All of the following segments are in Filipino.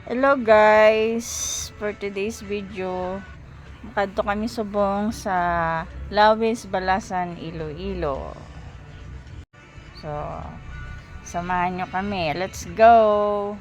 Hello guys, for today's video makadto kami subong sa Lawis, Balasan, Iloilo. So samahan nyo kami, let's go.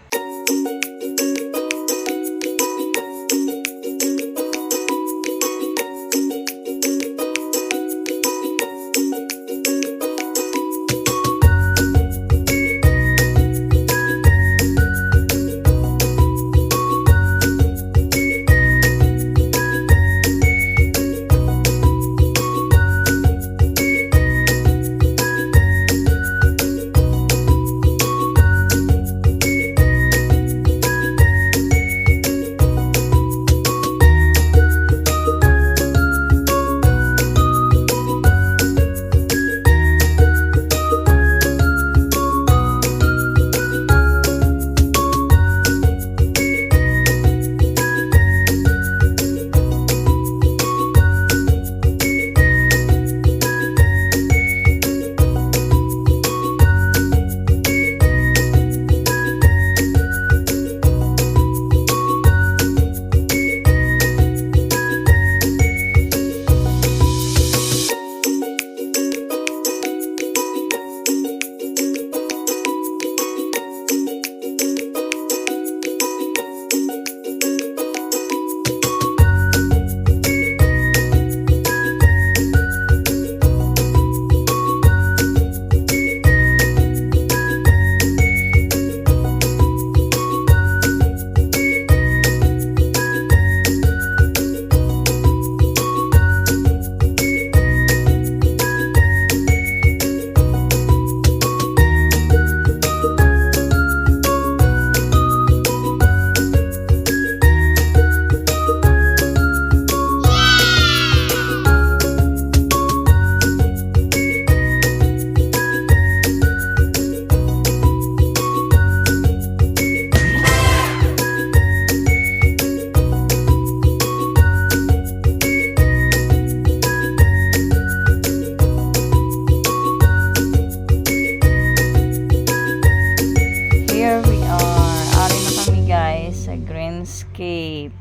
Greenscape,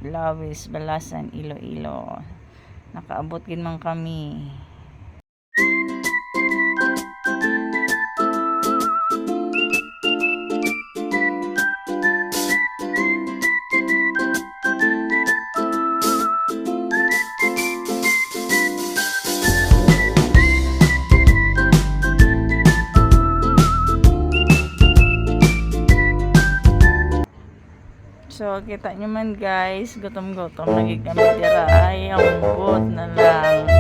Lawis, Balasan, Iloilo. Nakaabot gid man kami. So, kita nyo man guys, gutom-gutom. Naging kami tira. Ay, ang bot na lang.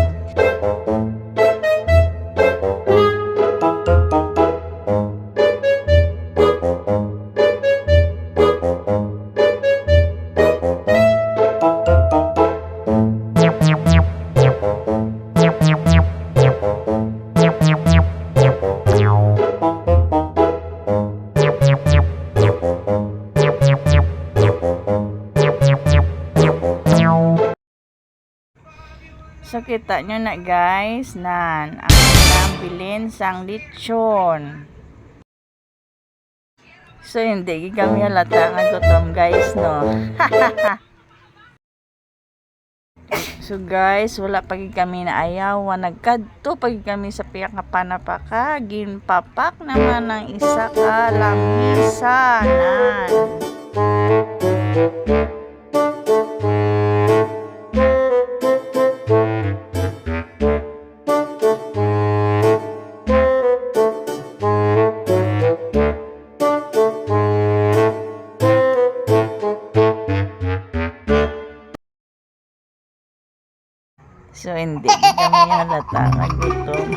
So, kita nyo na guys, ang bilin sang lechon. So, hindi kami halata nga gutom guys, no? So, guys, wala pagi kami na ayaw. Nagkadto pagi kami sa piyak nga panapaka. Ginpapak naman ang isa ka lamisanan. So, hindi kami halata nga gutom.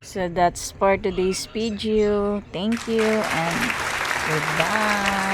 So, that's for today's video. Thank you and goodbye.